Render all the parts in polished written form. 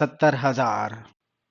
70,000।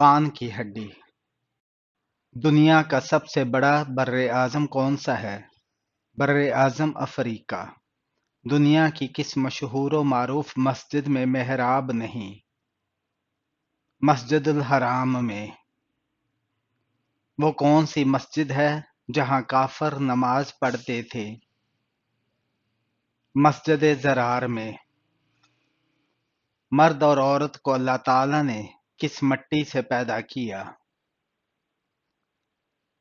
کان کی ہڈی۔ دنیا کا سب سے بڑا بر اعظم کون سا ہے؟ بر اعظم افریقہ۔ دنیا کی کس مشہور و معروف مسجد میں محراب نہیں؟ مسجد الحرام میں۔ وہ کون سی مسجد ہے جہاں کافر نماز پڑھتے تھے؟ مسجد زرار میں۔ مرد اور عورت کو اللہ تعالی نے کس مٹی سے پیدا کیا؟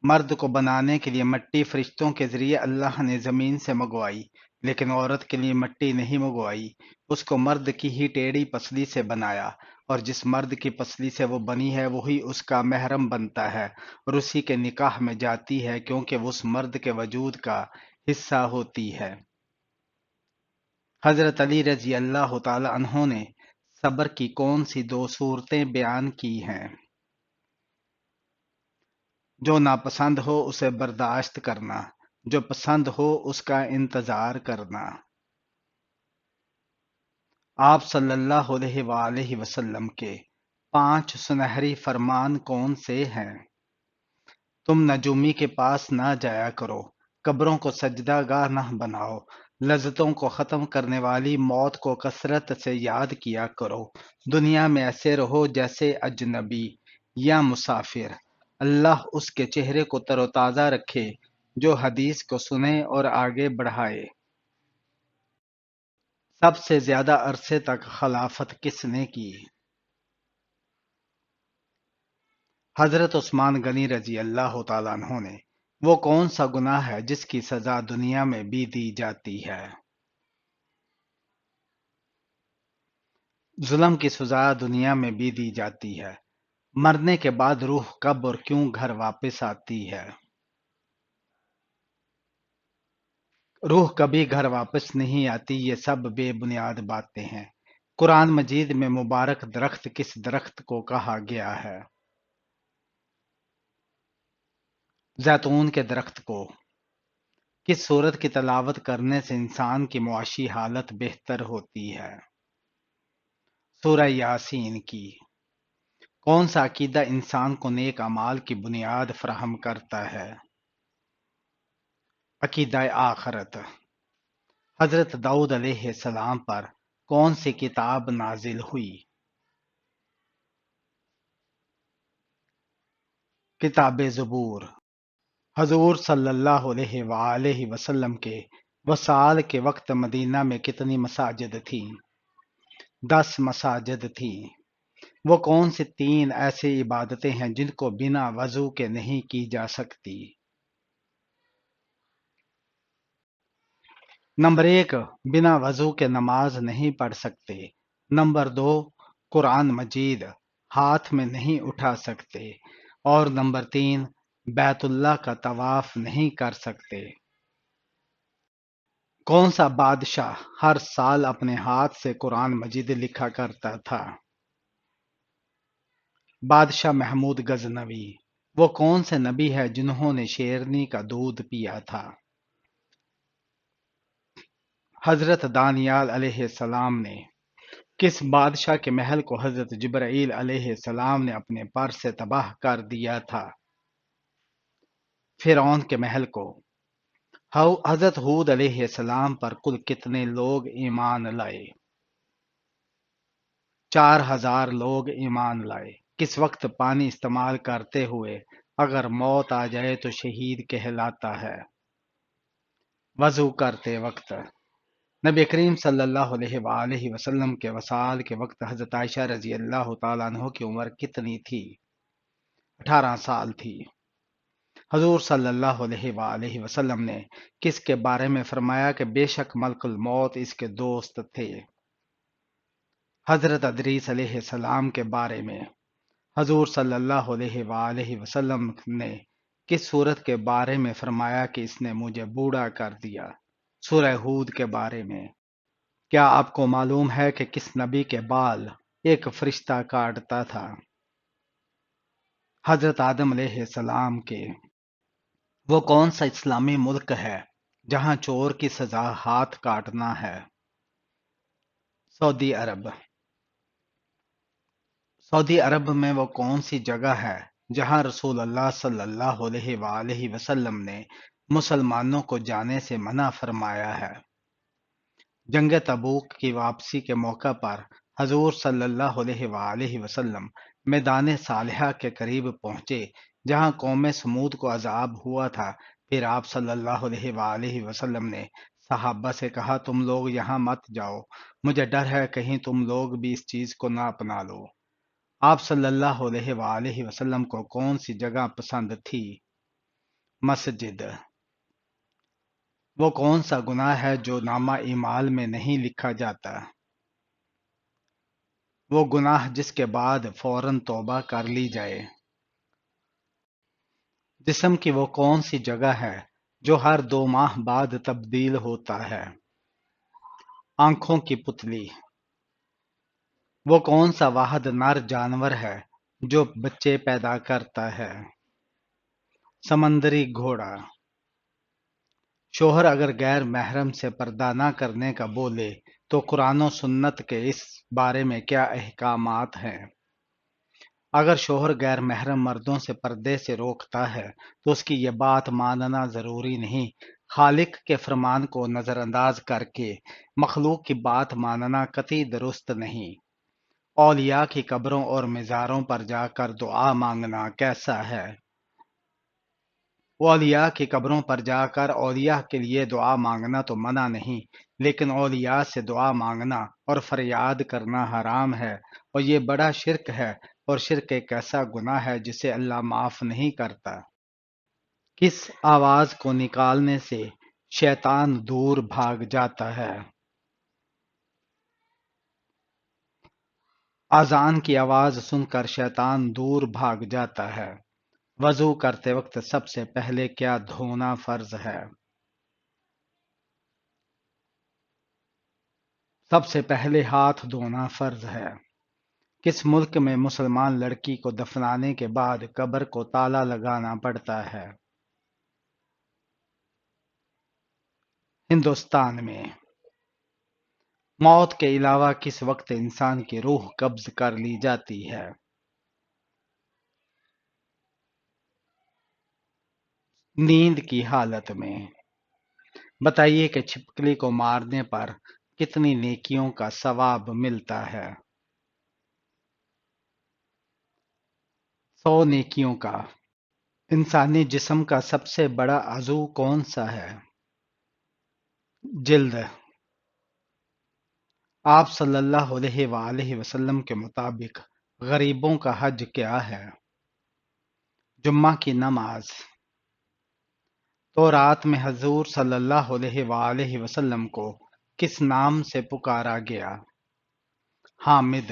مرد کو بنانے کے لیے مٹی فرشتوں کے ذریعے اللہ نے زمین سے منگوائی، لیکن عورت کے لیے مٹی نہیں منگوائی، اس کو مرد کی ہی ٹیڑھی پسلی سے بنایا، اور جس مرد کی پسلی سے وہ بنی ہے وہی اس کا محرم بنتا ہے اور اسی کے نکاح میں جاتی ہے، کیونکہ وہ اس مرد کے وجود کا حصہ ہوتی ہے۔ حضرت علی رضی اللہ تعالی عنہ نے صبر کی کون سی دو صورتیں بیان کی ہیں؟ جو ناپسند ہو اسے برداشت کرنا، جو پسند ہو اس کا انتظار کرنا۔ آپ صلی اللہ علیہ وآلہ وسلم کے 5 سنہری فرمان کون سے ہیں؟ تم نجومی کے پاس نہ جایا کرو، قبروں کو سجدہ گاہ نہ بناؤ، لذتوں کو ختم کرنے والی موت کو کثرت سے یاد کیا کرو، دنیا میں ایسے رہو جیسے اجنبی یا مسافر، اللہ اس کے چہرے کو تر و تازہ رکھے جو حدیث کو سنے اور آگے بڑھائے۔ سب سے زیادہ عرصے تک خلافت کس نے کی؟ حضرت عثمان غنی رضی اللہ تعالیٰ عنہ نے۔ وہ کون سا گناہ ہے جس کی سزا دنیا میں بھی دی جاتی ہے؟ ظلم کی سزا دنیا میں بھی دی جاتی ہے۔ مرنے کے بعد روح کب اور کیوں گھر واپس آتی ہے؟ روح کبھی گھر واپس نہیں آتی، یہ سب بے بنیاد باتیں ہیں۔ قرآن مجید میں مبارک درخت کس درخت کو کہا گیا ہے؟ زیتون کے درخت کو۔ کس سورت کی تلاوت کرنے سے انسان کی معاشی حالت بہتر ہوتی ہے؟ سورہ یاسین کی۔ کون سا عقیدہ انسان کو نیک اعمال کی بنیاد فراہم کرتا ہے؟ عقیدہ آخرت۔ حضرت داؤد علیہ السلام پر کون سی کتاب نازل ہوئی؟ کتاب زبور۔ حضور صلی اللہ علیہ وآلہ وسلم کے وصال کے وقت مدینہ میں کتنی مساجد تھیں؟ 10 مساجد تھیں۔ وہ کون سی 3 ایسی عبادتیں ہیں جن کو بنا وضو کے نہیں کی جا سکتی؟ نمبر 1، بنا وضو کے نماز نہیں پڑھ سکتے۔ نمبر 2، قرآن مجید ہاتھ میں نہیں اٹھا سکتے۔ اور نمبر 3، بیت اللہ کا طواف نہیں کر سکتے۔ کون سا بادشاہ ہر سال اپنے ہاتھ سے قرآن مجید لکھا کرتا تھا؟ بادشاہ محمود غزنوی۔ وہ کون سے نبی ہے جنہوں نے شیرنی کا دودھ پیا تھا؟ حضرت دانیال علیہ السلام نے۔ کس بادشاہ کے محل کو حضرت جبرائیل علیہ السلام نے اپنے پر سے تباہ کر دیا تھا؟ فرعون کے محل کو۔ حضرت ہود علیہ السلام پر کل کتنے لوگ ایمان لائے؟ 4000 لوگ ایمان لائے۔ کس وقت پانی استعمال کرتے ہوئے اگر موت آ جائے تو شہید کہلاتا ہے؟ وضو کرتے وقت۔ نبی کریم صلی اللہ علیہ وآلہ وسلم کے وصال کے وقت حضرت عائشہ رضی اللہ تعالیٰ عنہ کی عمر کتنی تھی؟ 18 سال تھی۔ حضور صلی اللہ علیہ وآلہ وسلم نے کس کے بارے میں فرمایا کہ بے شک ملک الموت اس کے دوست تھے؟ حضرت ادریس علیہ السلام کے بارے میں حضور صلی اللہ علیہ وآلہ وسلم نے کس صورت کے بارے میں فرمایا کہ اس نے مجھے بوڑھا کر دیا؟ سورہ ہود کے بارے میں۔ کیا آپ کو معلوم ہے کہ کس نبی کے بال ایک فرشتہ کاٹتا تھا؟ حضرت آدم علیہ السلام کے۔ وہ کون سا اسلامی ملک ہے جہاں چور کی سزا ہاتھ کاٹنا ہے؟ سعودی عرب۔ سعودی عرب میں وہ کون سی جگہ ہے جہاں رسول اللہ صلی اللہ علیہ وآلہ وسلم نے مسلمانوں کو جانے سے منع فرمایا ہے؟ جنگ تبوک کی واپسی کے موقع پر حضور صلی اللہ علیہ وآلہ وسلم میدان صالحہ کے قریب پہنچے جہاں قوم سمود کو عذاب ہوا تھا۔ پھر آپ صلی اللہ علیہ وآلہ وسلم نے صحابہ سے کہا، تم لوگ یہاں مت جاؤ، مجھے ڈر ہے کہیں تم لوگ بھی اس چیز کو نہ اپنا لو۔ آپ صلی اللہ علیہ وآلہ وسلم کو کون سی جگہ پسند تھی؟ مسجد۔ وہ کون سا گناہ ہے جو نامہ اعمال میں نہیں لکھا جاتا؟ وہ گناہ جس کے بعد فوراً توبہ کر لی جائے۔ جسم کی وہ کون سی جگہ ہے جو ہر 2 ماہ بعد تبدیل ہوتا ہے؟ آنکھوں کی پتلی۔ وہ کون سا واحد نر جانور ہے جو بچے پیدا کرتا ہے؟ سمندری گھوڑا۔ شوہر اگر غیر محرم سے پردہ نہ کرنے کا بولے تو قرآن و سنت کے اس بارے میں کیا احکامات ہیں؟ اگر شوہر غیر محرم مردوں سے پردے سے روکتا ہے تو اس کی یہ بات ماننا ضروری نہیں۔ خالق کے فرمان کو نظر انداز کر کے مخلوق کی بات ماننا قطعی درست نہیں۔ اولیاء کی قبروں اور مزاروں پر جا کر دعا مانگنا کیسا ہے؟ اولیاء کی قبروں پر جا کر اولیاء کے لیے دعا مانگنا تو منع نہیں، لیکن اولیاء سے دعا مانگنا اور فریاد کرنا حرام ہے، اور یہ بڑا شرک ہے، اور شرک ایک ایسا گناہ ہے جسے اللہ معاف نہیں کرتا۔ کس آواز کو نکالنے سے شیطان دور بھاگ جاتا ہے؟ اذان کی آواز سن کر شیطان دور بھاگ جاتا ہے۔ وضو کرتے وقت سب سے پہلے کیا دھونا فرض ہے؟ سب سے پہلے ہاتھ دھونا فرض ہے۔ کس ملک میں مسلمان لڑکی کو دفنانے کے بعد قبر کو تالا لگانا پڑتا ہے؟ ہندوستان میں۔ موت کے علاوہ کس وقت انسان کی روح قبض کر لی جاتی ہے؟ نیند کی حالت میں۔ بتائیے کہ چھپکلی کو مارنے پر کتنی نیکیوں کا ثواب ملتا ہے؟ 100 نیکیوں کا۔ انسانی جسم کا سب سے بڑا عضو کون سا ہے؟ جلد۔ آپ صلی اللہ علیہ وآلہ وسلم کے مطابق غریبوں کا حج کیا ہے؟ جمعہ کی نماز۔ تو رات میں حضور صلی اللہ علیہ وآلہ وسلم کو کس نام سے پکارا گیا؟ حامد۔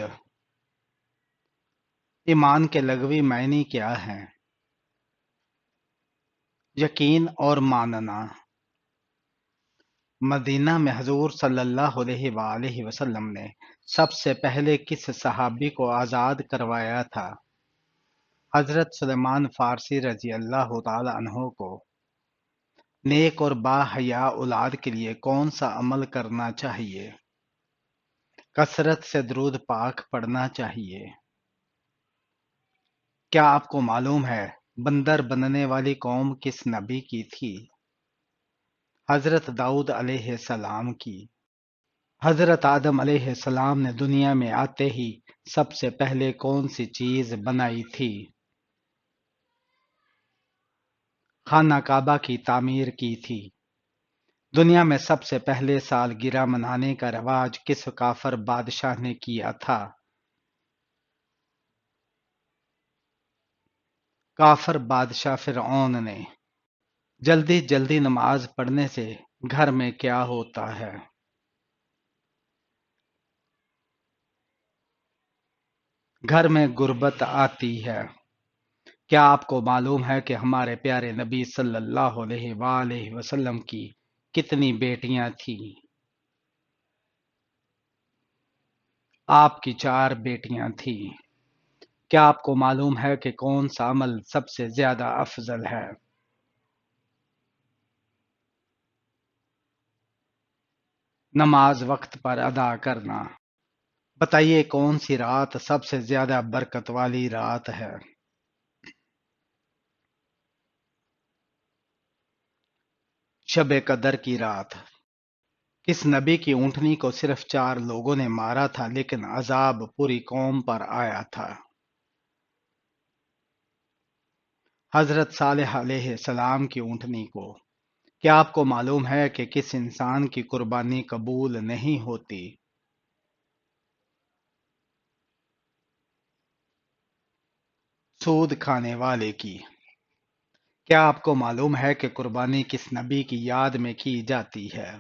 ایمان کے لغوی معنی کیا ہیں؟ یقین اور ماننا۔ مدینہ میں حضور صلی اللہ علیہ وآلہ وسلم نے سب سے پہلے کس صحابی کو آزاد کروایا تھا؟ حضرت سلیمان فارسی رضی اللہ تعالی عنہ کو۔ نیک اور باحیا اولاد کے لیے کون سا عمل کرنا چاہیے؟ کثرت سے درود پاک پڑھنا چاہیے۔ کیا آپ کو معلوم ہے بندر بننے والی قوم کس نبی کی تھی؟ حضرت داؤد علیہ السلام کی۔ حضرت آدم علیہ السلام نے دنیا میں آتے ہی سب سے پہلے کون سی چیز بنائی تھی؟ خانہ کعبہ کی تعمیر کی تھی۔ دنیا میں سب سے پہلے سالگرہ منانے کا رواج کس کافر بادشاہ نے کیا تھا؟ کافر بادشاہ فرعون نے۔ جلدی جلدی نماز پڑھنے سے گھر میں کیا ہوتا ہے؟ گھر میں غربت آتی ہے۔ کیا آپ کو معلوم ہے کہ ہمارے پیارے نبی صلی اللہ علیہ وآلہ وسلم کی کتنی بیٹیاں تھیں؟ آپ کی 4 بیٹیاں تھیں۔ کیا آپ کو معلوم ہے کہ کون سا عمل سب سے زیادہ افضل ہے؟ نماز وقت پر ادا کرنا۔ بتائیے کون سی رات سب سے زیادہ برکت والی رات ہے؟ شب قدر کی رات۔ کس نبی کی اونٹنی کو صرف 4 لوگوں نے مارا تھا لیکن عذاب پوری قوم پر آیا تھا؟ حضرت صالح علیہ السلام کی اونٹنی کو۔ کیا آپ کو معلوم ہے کہ کس انسان کی قربانی قبول نہیں ہوتی؟ سود کھانے والے کی۔ کیا آپ کو معلوم ہے کہ قربانی کس نبی کی یاد میں کی جاتی ہے؟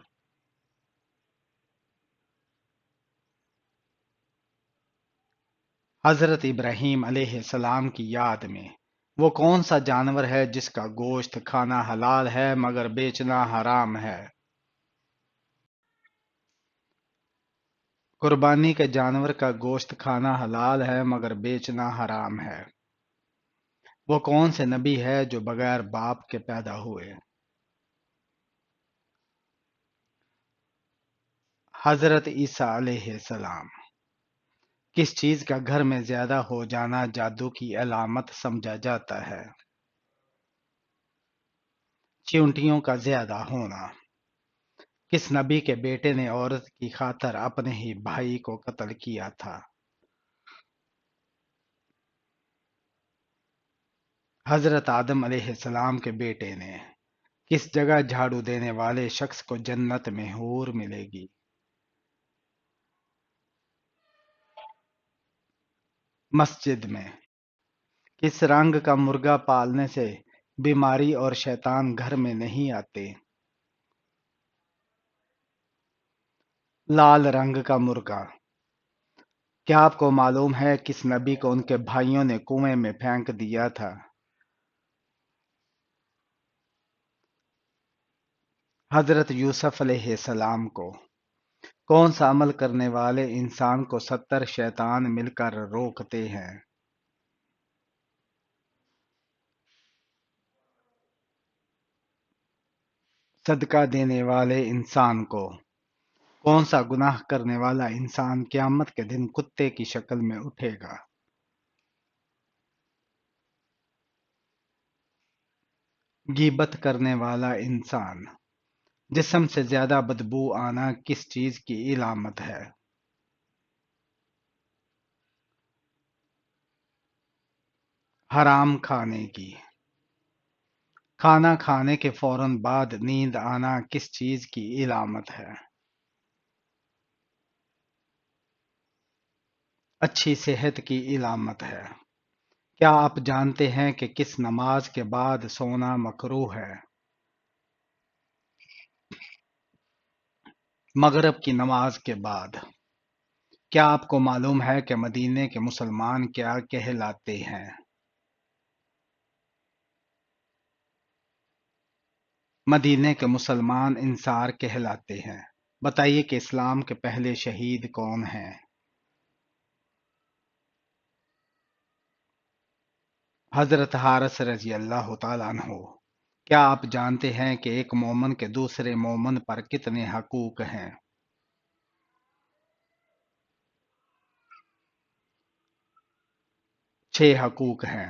حضرت ابراہیم علیہ السلام کی یاد میں۔ وہ کون سا جانور ہے جس کا گوشت کھانا حلال ہے مگر بیچنا حرام ہے؟ قربانی کے جانور کا گوشت کھانا حلال ہے مگر بیچنا حرام ہے۔ وہ کون سے نبی ہے جو بغیر باپ کے پیدا ہوئے؟ حضرت عیسیٰ علیہ السلام۔ کس چیز کا گھر میں زیادہ ہو جانا جادو کی علامت سمجھا جاتا ہے؟ چیونٹیوں کا زیادہ ہونا۔ کس نبی کے بیٹے نے عورت کی خاطر اپنے ہی بھائی کو قتل کیا تھا؟ حضرت آدم علیہ السلام کے بیٹے نے۔ کس جگہ جھاڑو دینے والے شخص کو جنت میں حور ملے گی؟ مسجد میں۔ کس رنگ کا مرغا پالنے سے بیماری اور شیطان گھر میں نہیں آتے؟ لال رنگ کا مرغا۔ کیا آپ کو معلوم ہے کس نبی کو ان کے بھائیوں نے کنویں میں پھینک دیا تھا؟ حضرت یوسف علیہ السلام کو۔ کون سا عمل کرنے والے انسان کو 70 شیطان مل کر روکتے ہیں؟ صدقہ دینے والے انسان کو۔ کون سا گناہ کرنے والا انسان قیامت کے دن کتے کی شکل میں اٹھے گا؟ غیبت کرنے والا انسان۔ جسم سے زیادہ بدبو آنا کس چیز کی علامت ہے؟ حرام کھانے کی۔ کھانا کھانے کے فوراً بعد نیند آنا کس چیز کی علامت ہے؟ اچھی صحت کی علامت ہے۔ کیا آپ جانتے ہیں کہ کس نماز کے بعد سونا مکروہ ہے؟ مغرب کی نماز کے بعد۔ کیا آپ کو معلوم ہے کہ مدینے کے مسلمان کیا کہلاتے ہیں؟ مدینے کے مسلمان انصار کہلاتے ہیں۔ بتائیے کہ اسلام کے پہلے شہید کون ہیں؟ حضرت حارث رضی اللہ تعالیٰ عنہ۔ کیا آپ جانتے ہیں کہ ایک مومن کے دوسرے مومن پر کتنے حقوق ہیں؟ 6 حقوق ہیں۔